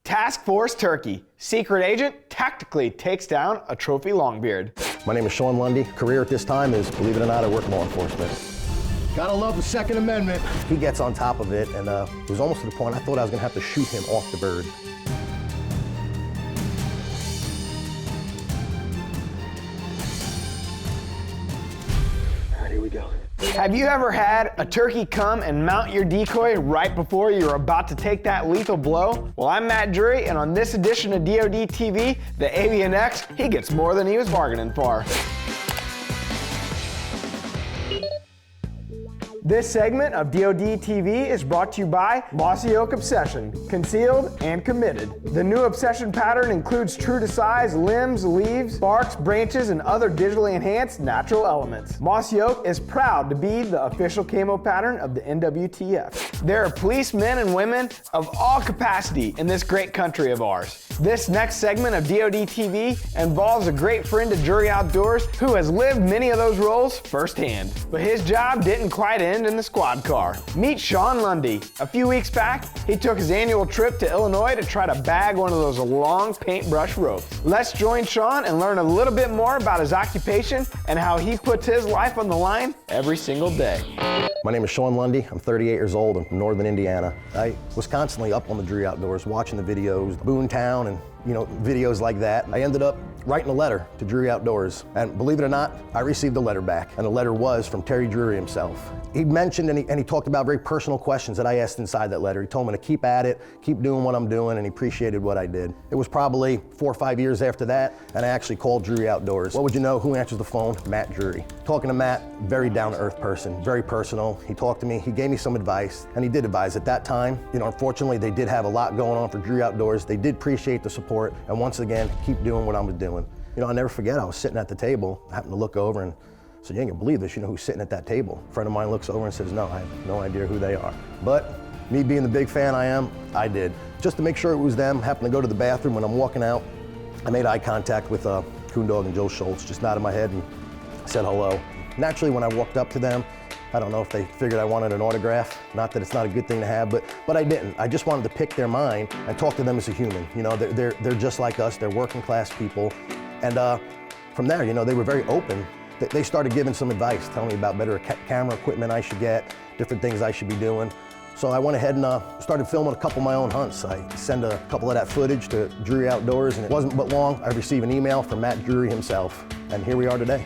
Task Force Turkey. Secret agent tactically takes down a trophy longbeard. My name is Sean Lundy. Career at this time is, believe it or not, I work law enforcement. Gotta love the Second Amendment. He gets on top of it, and it was almost to the point I thought I was gonna have to shoot him off the bird. All right, here we go. Have you ever had a turkey come and mount your decoy right before you're about to take that lethal blow? Well, I'm Matt Drury, and on this edition of DODTV, the Avian-X, he gets more than he was bargaining for. This segment of DODTV is brought to you by Mossy Oak Obsession, concealed and committed. The new obsession pattern includes true to size limbs, leaves, barks, branches, and other digitally enhanced natural elements. Mossy Oak is proud to be the official camo pattern of the NWTF. There are policemen and women of all capacity in this great country of ours. This next segment of DODTV involves a great friend of Drury Outdoors who has lived many of those roles firsthand. But his job didn't quite end in the squad car. Meet Sean Lundy. A few weeks back, he took his annual trip to Illinois to try to bag one of those long paintbrush ropes. Let's join Sean and learn a little bit more about his occupation and how he puts his life on the line every single day. My name is Sean Lundy. I'm 38 years old. I'm from northern Indiana. I was constantly up on the Drury Outdoors, watching the videos, Boontown, and videos like that. I ended up writing a letter to Drury Outdoors, and believe it or not, I received a letter back, and the letter was from Terry Drury himself. He mentioned and he talked about very personal questions that I asked inside that letter. He told me to keep at it, keep doing what I'm doing, and he appreciated what I did. It was probably 4 or 5 years after that, and I actually called Drury Outdoors. What would you know? Who answers the phone? Matt Drury. Talking to Matt, very down-to-earth person, very personal. He talked to me, he gave me some advice, and he did advise. At that time, unfortunately, they did have a lot going on for Drury Outdoors. They did appreciate the support, and once again, keep doing what I was doing. I'll never forget, I was sitting at the table, I happened to look over and said, you ain't gonna believe this, who's sitting at that table? A friend of mine looks over and says, no, I have no idea who they are. But me being the big fan I am, I did. Just to make sure it was them, happened to go to the bathroom. When I'm walking out, I made eye contact with Coondog and Joe Schultz, just nodded my head and said hello. Naturally, when I walked up to them, I don't know if they figured I wanted an autograph. Not that it's not a good thing to have, but I didn't. I just wanted to pick their mind and talk to them as a human. They're just like us, they're working class people. And from there, they were very open. They started giving some advice, telling me about better camera equipment I should get, different things I should be doing. So I went ahead and started filming a couple of my own hunts. I sent a couple of that footage to Drury Outdoors, and it wasn't but long, I received an email from Matt Drury himself. And here we are today.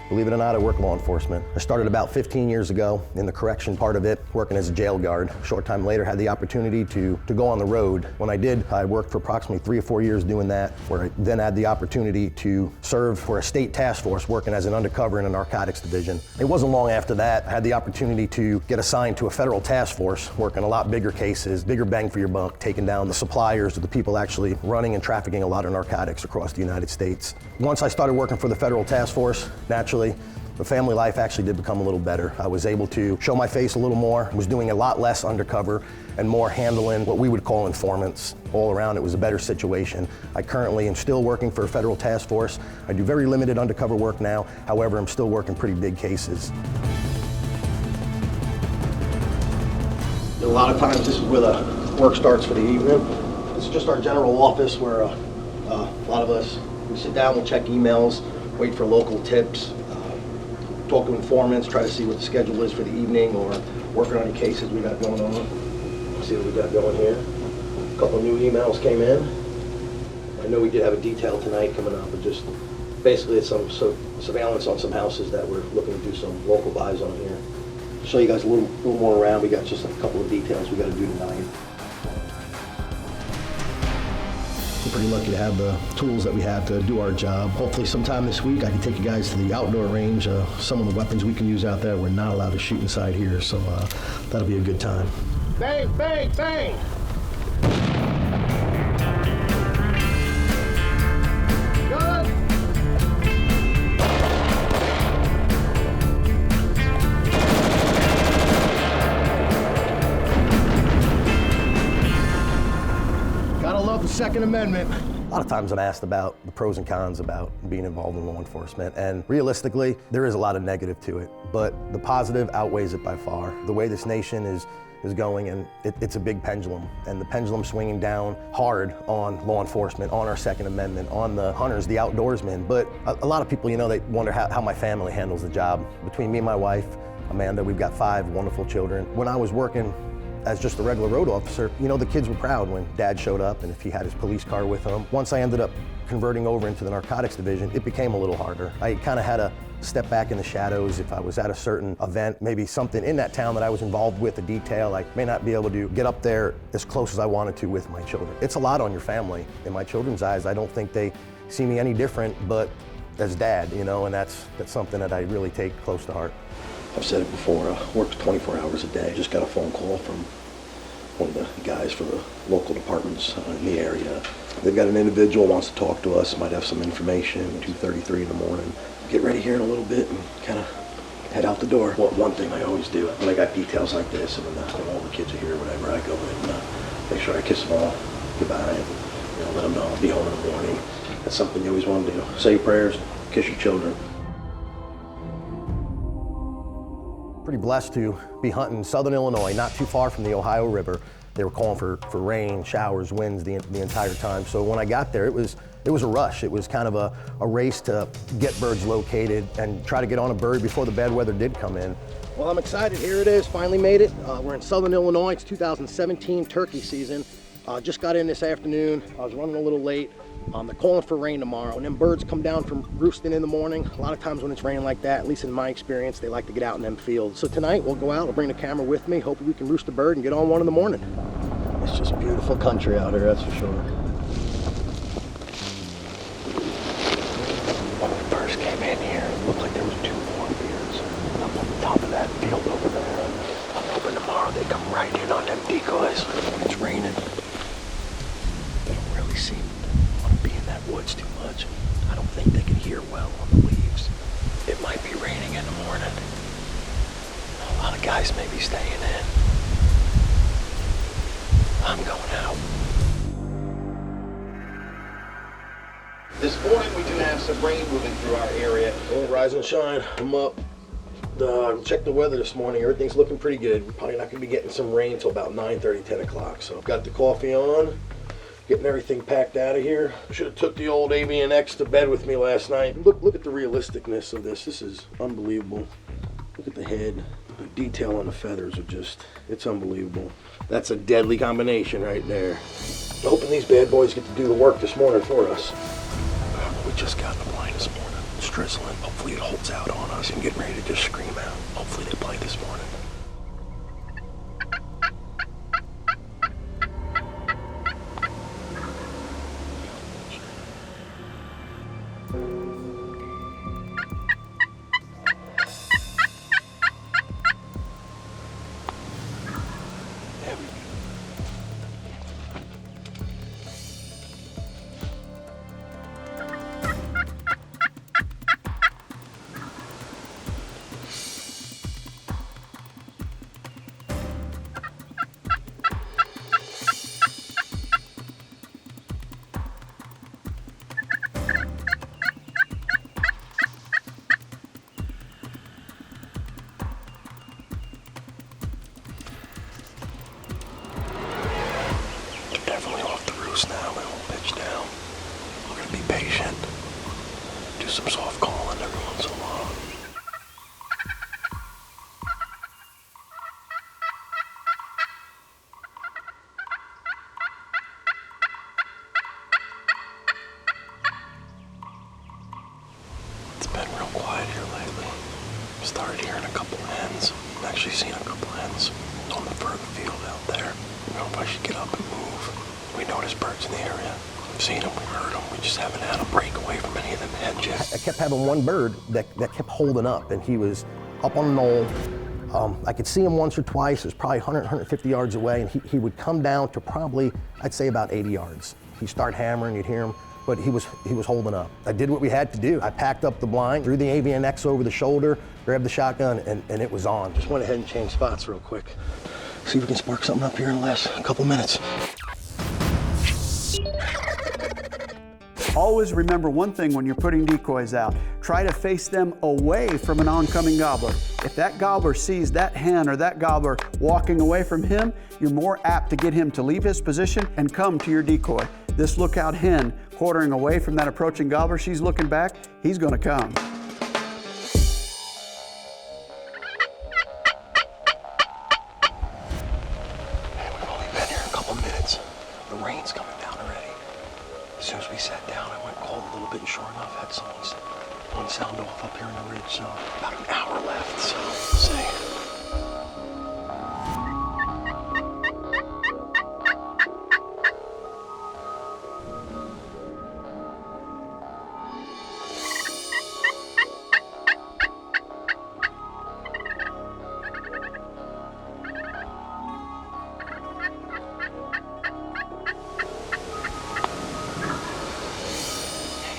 Believe it or not, I work law enforcement. I started about 15 years ago in the correction part of it, working as a jail guard. A short time later, had the opportunity to go on the road. When I did, I worked for approximately 3 or 4 years doing that, where I then had the opportunity to serve for a state task force, working as an undercover in a narcotics division. It wasn't long after that, I had the opportunity to get assigned to a federal task force, working a lot bigger cases, bigger bang for your buck, taking down the suppliers or the people actually running and trafficking a lot of narcotics across the United States. Once I started working for the federal task force, naturally, the family life actually did become a little better. I was able to show my face a little more, was doing a lot less undercover and more handling what we would call informants. All around, it was a better situation. I currently am still working for a federal task force. I do very limited undercover work now. However, I'm still working pretty big cases. A lot of times this is where the work starts for the evening. This is just our general office where a lot of us, we sit down, we'll check emails, wait for local tips, talk to informants, try to see what the schedule is for the evening, or working on any cases we got going on. See what we got going here. A couple of new emails came in. I know we did have a detail tonight coming up, but just basically it's some surveillance on some houses that we're looking to do some local buys on here. Show you guys a little more around. We got just a couple of details we got to do tonight. We're pretty lucky to have the tools that we have to do our job. Hopefully sometime this week I can take you guys to the outdoor range. Some of the weapons we can use out there, we're not allowed to shoot inside here, so that'll be a good time. Bang, bang, bang! Good! Gotta love the Second Amendment. A lot of times I'm asked about the pros and cons about being involved in law enforcement, and realistically, there is a lot of negative to it, but the positive outweighs it by far. The way this nation is is going, and it's a big pendulum. And the pendulum swinging down hard on law enforcement, on our Second Amendment, on the hunters, the outdoorsmen. But a lot of people, you know, they wonder how my family handles the job. Between me and my wife, Amanda, we've got 5 wonderful children. When I was working as just a regular road officer, you know, the kids were proud when Dad showed up and if he had his police car with him. Once I ended up converting over into the narcotics division, it became a little harder. I kind of had to step back in the shadows. If I was at a certain event, maybe something in that town that I was involved with, a detail, I may not be able to get up there as close as I wanted to with my children. It's a lot on your family. In my children's eyes, I don't think they see me any different, but as Dad, you know, and that's something that I really take close to heart. I've said it before, I work 24 hours a day. Just got a phone call from one of the guys for the local departments in the area. They've got an individual wants to talk to us, might have some information, 2:33 in the morning. Get ready here in a little bit and kind of head out the door. Well, one thing I always do, when I got details like this, and when all the kids are here, whenever I go in, make sure I kiss them all goodbye and let them know I'll be home in the morning. That's something you always want to do. Say your prayers, kiss your children. Pretty blessed to be hunting in southern Illinois, not too far from the Ohio River. They were calling for rain, showers, winds the entire time. So when I got there, it was a rush. It was kind of a race to get birds located and try to get on a bird before the bad weather did come in. Well, I'm excited. Here it is, finally made it. We're in southern Illinois. It's 2017 turkey season. Just got in this afternoon. I was running a little late. They're calling for rain tomorrow, and then birds come down from roosting in the morning. A lot of times when it's raining like that, at least in my experience, they like to get out in them fields. So tonight we'll go out, I'll bring the camera with me, hopefully we can roost a bird and get on one in the morning. It's just beautiful country out here, that's for sure. When we first came in here, it looked like there was 2 cornfields up on the top of that field over there. I'm hoping tomorrow they come right in on them decoys when it's raining. They don't really seem be in that woods too much. I don't think they can hear well on the leaves. It might be raining in the morning. A lot of guys may be staying in. I'm going out. This morning we do have some rain moving through our area. Well, rise and shine. I'm up. Checked the weather this morning. Everything's looking pretty good. We're probably not going to be getting some rain until about 9:30, 10 o'clock. So I've got the coffee on. Getting everything packed out of here. I should have took the old Avian-X to bed with me last night. Look at the realisticness of this. This is unbelievable. Look at the head. The detail on the feathers are just, it's unbelievable. That's a deadly combination right there. I'm hoping these bad boys get to do the work this morning for us. We just got in the blind this morning. It's drizzling. Hopefully it holds out on us and getting ready to just scream out. Hopefully they play this morning. Now we won't pitch down. We're gonna be patient. Do some soft calling every once in a while. It's been real quiet here lately. Started hearing a couple of hens. I've actually seen a couple of hens on the further field out there. I don't know if I should get up and move. We noticed birds in the area. We've seen them, we've heard them. We just haven't had a break away from any of them hens yet. I kept having one bird that kept holding up, and he was up on a knoll. I could see him once or twice. It was probably 100, 150 yards away, and he would come down to probably, I'd say about 80 yards. He'd start hammering, you'd hear him, but he was holding up. I did what we had to do. I packed up the blind, threw the Avian-X over the shoulder, grabbed the shotgun, and it was on. Just went ahead and changed spots real quick. See if we can spark something up here in the last couple minutes. Always remember one thing when you're putting decoys out. Try to face them away from an oncoming gobbler. If that gobbler sees that hen or that gobbler walking away from him, you're more apt to get him to leave his position and come to your decoy. This lookout hen quartering away from that approaching gobbler, she's looking back, he's gonna come. We've only been here a couple minutes. The rain's coming down already. As soon as we sat down, I went cold a little bit, and sure enough, had someone's one sound off up here in the ridge, so about an hour left, so we'll see.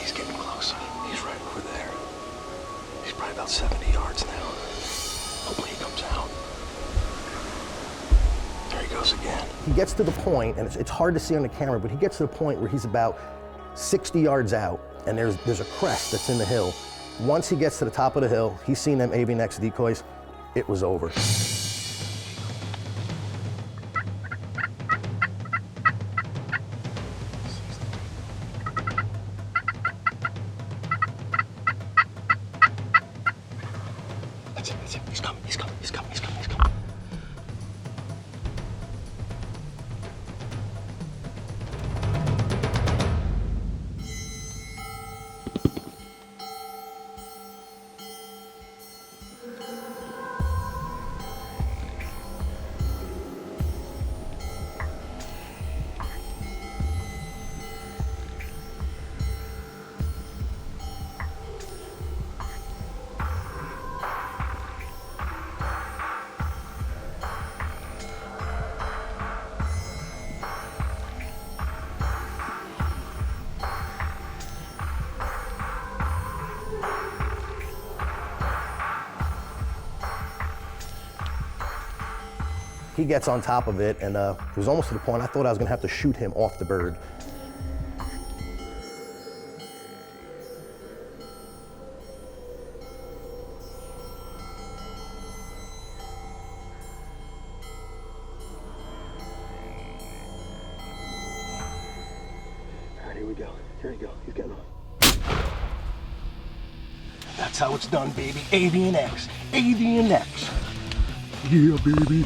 He's getting closer. He's right over there. He's probably about 70 yards now. Hopefully he comes out. There he goes again. He gets to the point, and it's hard to see on the camera, but he gets to the point where he's about 60 yards out, and there's a crest that's in the hill. Once he gets to the top of the hill, he's seen them Avian-X decoys, it was over. That's it. He's coming. He gets on top of it, and it was almost to the point I thought I was gonna have to shoot him off the bird. All right, here we go. He's getting off. That's how it's done, baby. Avian-X. Avian-X. Yeah, baby.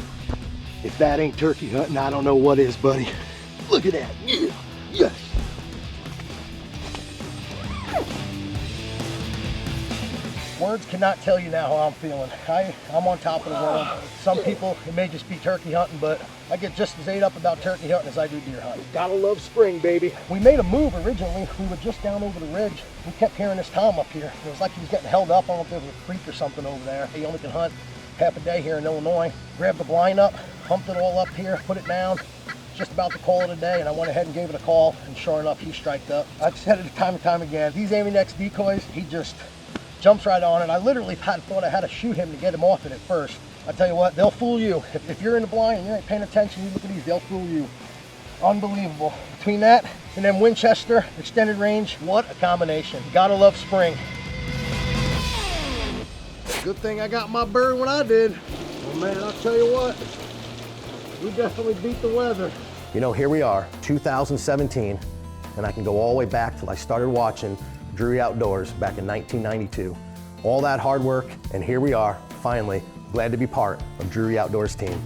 If that ain't turkey hunting, I don't know what is, buddy. Look at that. Yeah. Yes. Words cannot tell you now how I'm feeling. I'm on top of the world. Some people, it may just be turkey hunting, but I get just as ate up about turkey hunting as I do deer hunting. Gotta love spring, baby. We made a move originally. We were just down over the ridge. We kept hearing this Tom up here. It was like he was getting held up. I don't know if there was a creek or something over there. He only can hunt half a day here in Illinois. Grabbed the blind up, pumped it all up here, put it down. Just about to call it a day, and I went ahead and gave it a call, and sure enough, he striked up. I've said it time and time again. These Avian-X decoys, he just jumps right on it. I literally thought I had to shoot him to get him off it at first. I tell you what, they'll fool you. If you're in the blind and you ain't paying attention, you look at these, they'll fool you. Unbelievable. Between that and then Winchester, extended range, what a combination. Gotta love spring. Good thing I got my bird when I did. Oh man, I'll tell you what, we definitely beat the weather. You know, here we are, 2017, and I can go all the way back till I started watching Drury Outdoors back in 1992. All that hard work, and here we are, finally, glad to be part of Drury Outdoors team.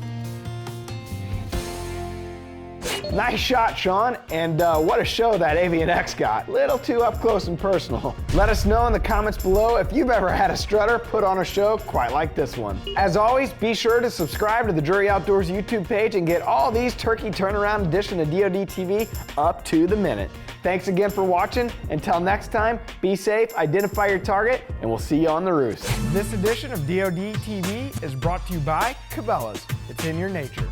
Nice shot, Sean, and what a show that Avian-X got. Little too up close and personal. Let us know in the comments below if you've ever had a strutter put on a show quite like this one. As always, be sure to subscribe to the Drury Outdoors YouTube page and get all these turkey turnaround edition of DODTV up to the minute. Thanks again for watching. Until next time, be safe, identify your target, and we'll see you on the roost. This edition of DODTV is brought to you by Cabela's. It's in your nature.